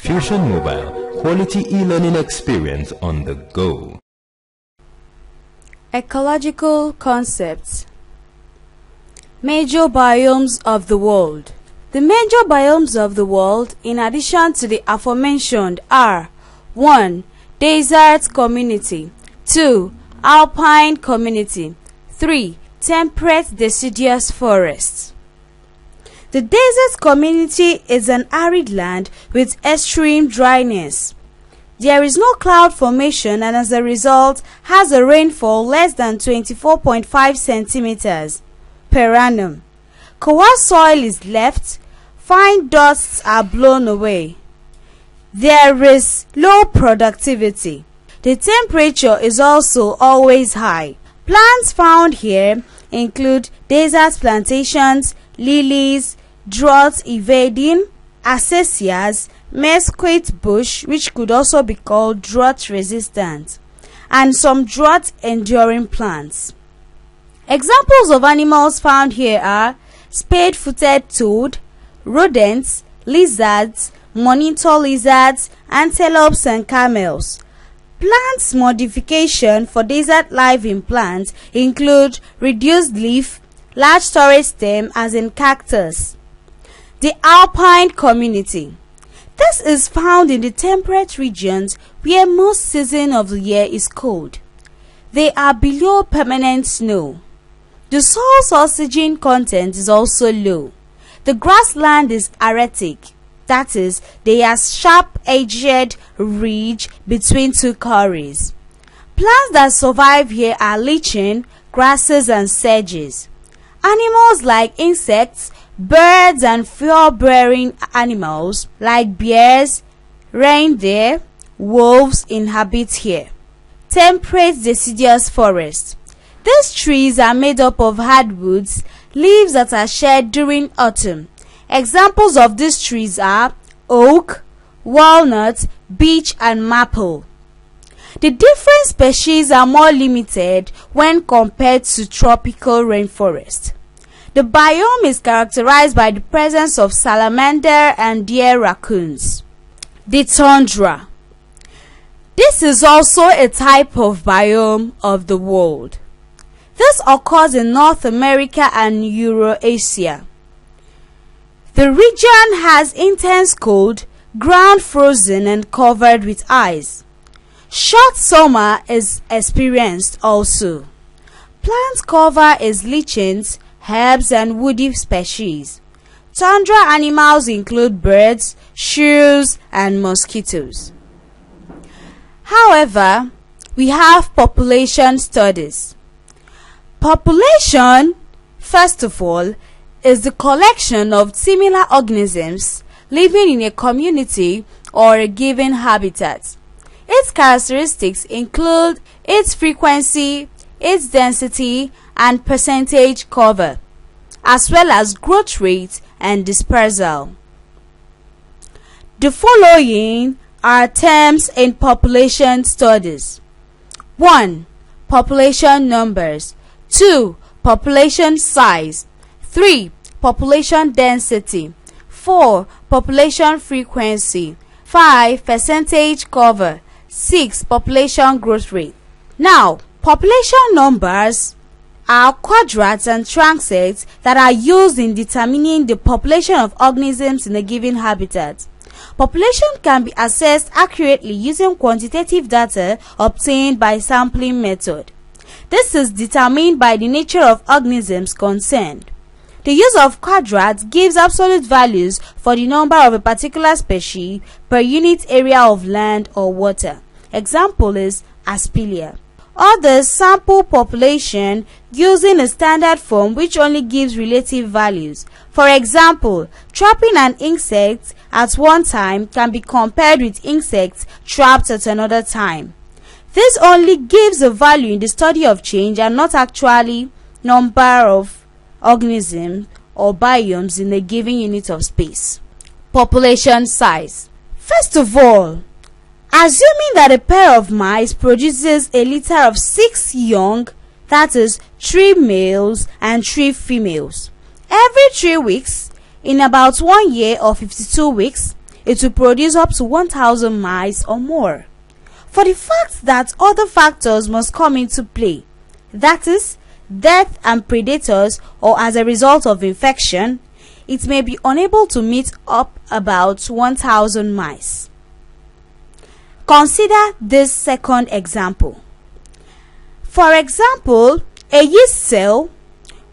Fusion Mobile, quality e-learning experience on the go. Ecological concepts. Major biomes of the world. The major biomes of the world, in addition to the aforementioned, are 1. Desert community, 2. Alpine community, 3. Temperate deciduous forests. The desert community is an arid land with extreme dryness. There is no cloud formation and as a result has a rainfall less than 24.5 centimeters per annum. Coarse soil is left, fine dusts are blown away. There is low productivity. The temperature is also always high. Plants found here include desert plantations, lilies, drought-evading, acacias, mesquite bush, which could also be called drought-resistant, and some drought-enduring plants. Examples of animals found here are spade-footed toad, rodents, lizards, monitor lizards, antelopes, and camels. Plants modification for desert life in plants include reduced leaf, large storage stem as in cactus. The alpine community. This is found in the temperate regions where most season of the year is cold. They are below permanent snow. The soil's oxygen content is also low. The grassland is erratic, that is, there is sharp-edged ridge between two quarries. Plants that survive here are lichen, grasses, and sedges. Animals like insects, birds, and fur-bearing animals like bears, reindeer, wolves inhabit here. Temperate deciduous forest. These trees are made up of hardwoods, leaves that are shed during autumn. Examples of these trees are oak, walnut, beech, and maple. The different species are more limited when compared to tropical rainforest. The biome is characterized by the presence of salamander and deer raccoons. The tundra. This is also a type of biome of the world. This occurs in North America and Eurasia. The region has intense cold, ground frozen and covered with ice. Short summer is experienced also. Plant cover is lichens, herbs, and woody species. Tundra animals include birds, shrews, and mosquitoes. However, we have population studies. Population, first of all, is the collection of similar organisms living in a community or a given habitat. Its characteristics include its frequency, its density, and percentage cover, as well as growth rate and dispersal. The following are terms in population studies. 1. Population numbers. 2. Population size. 3. Population density. 4. Population frequency. 5. Percentage cover. 6. Population growth rate. Now, population numbers are quadrats and transects that are used in determining the population of organisms in a given habitat. Population can be assessed accurately using quantitative data obtained by sampling method. This is determined by the nature of organisms concerned. The use of quadrats gives absolute values for the number of a particular species per unit area of land or water. Example is Aspelia. Others sample population using a standard form which only gives relative values. For example, trapping an insect at one time can be compared with insects trapped at another time. This only gives a value in the study of change and not actually number of organisms or biomes in a given unit of space. Population size. First of all, assuming that a pair of mice produces a litter of 6 young, that is 3 males and 3 females, every 3 weeks, in about 1 year or 52 weeks, it will produce up to 1,000 mice or more. For the fact that other factors must come into play, that is, death and predators or as a result of infection, it may be unable to meet up about 1,000 mice. Consider this second example. For example, a yeast cell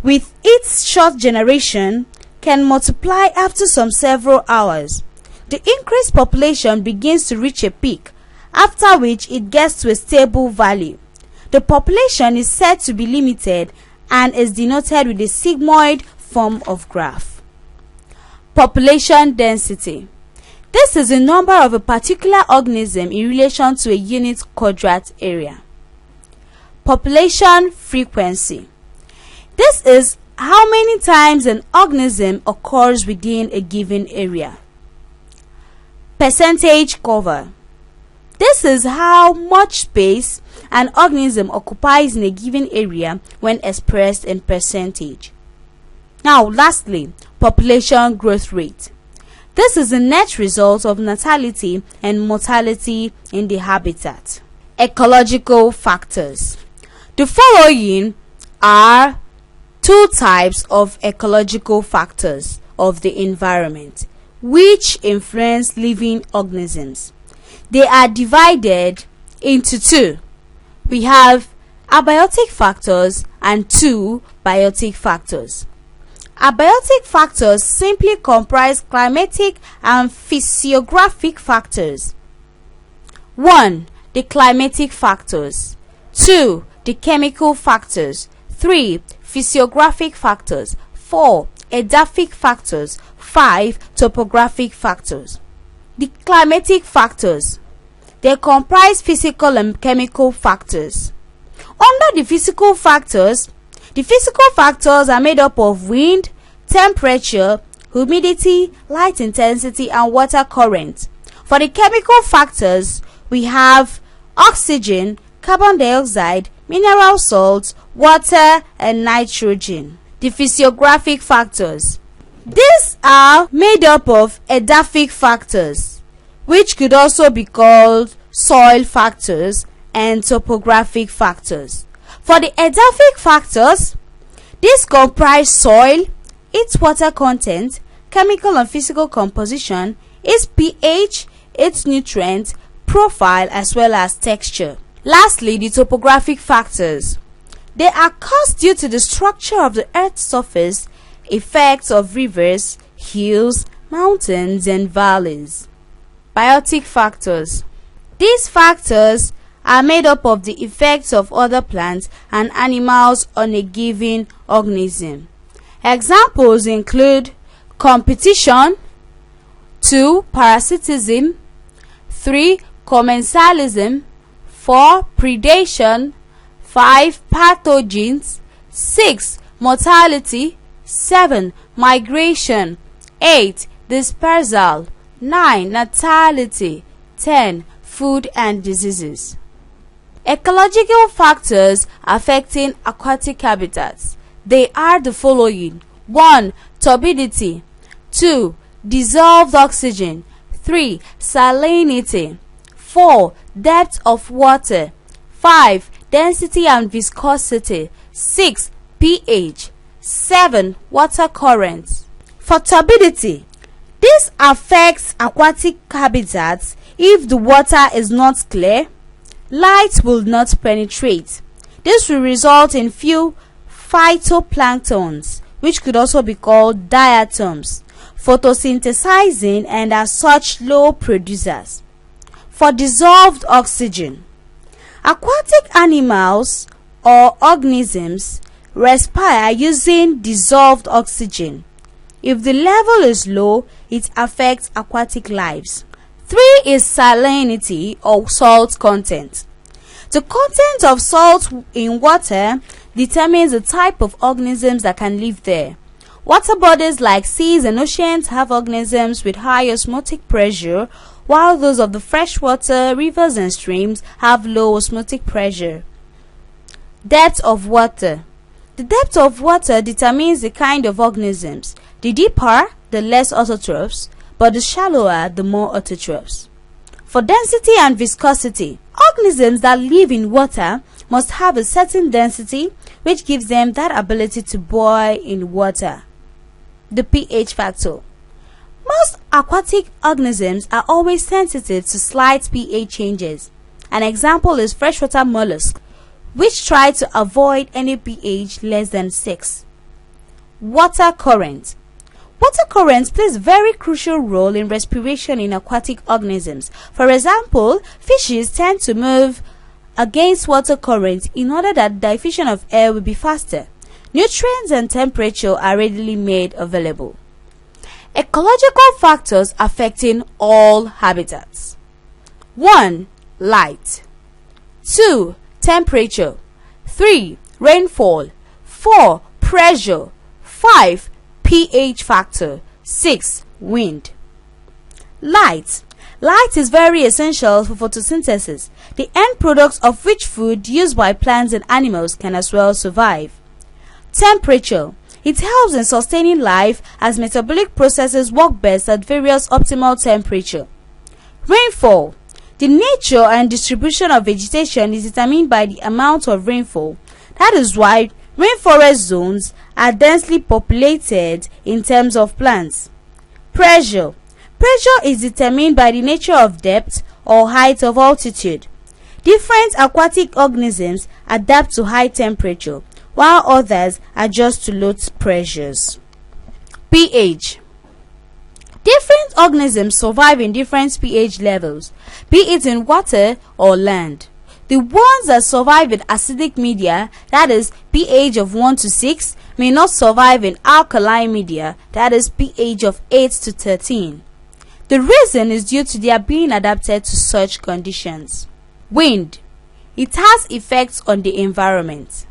with its short generation can multiply after some several hours. The increased population begins to reach a peak, after which it gets to a stable value. The population is said to be limited and is denoted with a sigmoid form of graph. Population density. This is the number of a particular organism in relation to a unit quadrat area. Population frequency. This is how many times an organism occurs within a given area. Percentage cover. This is how much space an organism occupies in a given area when expressed in percentage. Now, lastly, population growth rate. This is the net result of natality and mortality in the habitat. Ecological factors. The following are two types of ecological factors of the environment which influence living organisms. They are divided into two. We have abiotic factors and two biotic factors. Abiotic factors simply comprise climatic and physiographic factors. 1. The climatic factors. 2. The chemical factors. 3. Physiographic factors. 4. Edaphic factors. 5. Topographic factors. The climatic factors. They comprise physical and chemical factors. Under the physical factors are made up of wind, temperature, humidity, light intensity, and water current. For the chemical factors, we have oxygen, carbon dioxide, mineral salts, water, and nitrogen. The physiographic factors. These are made up of edaphic factors, which could also be called soil factors, and topographic factors. For the edaphic factors, these comprise soil, its water content, chemical and physical composition, its pH, its nutrient profile, as well as texture. Lastly, the topographic factors. They are caused due to the structure of the Earth's surface, effects of rivers, hills, mountains, and valleys. Biotic factors. These factors are made up of the effects of other plants and animals on a given organism. Examples include competition, 2. Parasitism, 3. commensalism, 4. predation, 5. pathogens, 6. mortality, 7. migration, 8. dispersal, 9. natality, 10. food and diseases. Ecological factors affecting aquatic habitats. They are the following: 1. turbidity, 2. dissolved oxygen, 3. salinity, 4. depth of water, 5. density and viscosity, 6. pH, 7. water currents. For turbidity, this affects aquatic habitats. If the water is not clear, light will not penetrate. This will result in few phytoplanktons, which could also be called diatoms, photosynthesizing and as such low producers. For dissolved oxygen, aquatic animals or organisms respire using dissolved oxygen. If the level is low, it affects aquatic lives. 3 is salinity or salt content. The content of salt in water determines the type of organisms that can live there. Water bodies like seas and oceans have organisms with high osmotic pressure, while those of the freshwater, rivers and streams have low osmotic pressure. Depth of water. The depth of water determines the kind of organisms. The deeper, the less autotrophs, but the shallower, the more autotrophs. For density and viscosity, organisms that live in water must have a certain density which gives them that ability to boil in water. The pH factor. Most aquatic organisms are always sensitive to slight pH changes. An example is freshwater mollusks, which try to avoid any pH less than 6. Water current. Water currents plays a very crucial role in respiration in aquatic organisms. For example, fishes tend to move against water currents in order that the diffusion of air will be faster. Nutrients and temperature are readily made available. Ecological factors affecting all habitats. 1. Light. 2. Temperature. 3. Rainfall. 4. Pressure. 5. pH factor. 6. Wind. Light. Light is very essential for photosynthesis, the end products of which food used by plants and animals can as well survive. Temperature. It helps in sustaining life as metabolic processes work best at various optimal temperature. Rainfall. The nature and distribution of vegetation is determined by the amount of rainfall. That is why rainforest zones are densely populated in terms of plants. Pressure. Pressure is determined by the nature of depth or height of altitude. Different aquatic organisms adapt to high temperature, while others adjust to low pressures. pH. Different organisms survive in different pH levels, be it in water or land. The ones that survive in acidic media, that is pH of 1 to 6, may not survive in alkaline media, that is pH of 8 to 13. The reason is due to their being adapted to such conditions. Wind. It has effects on the environment.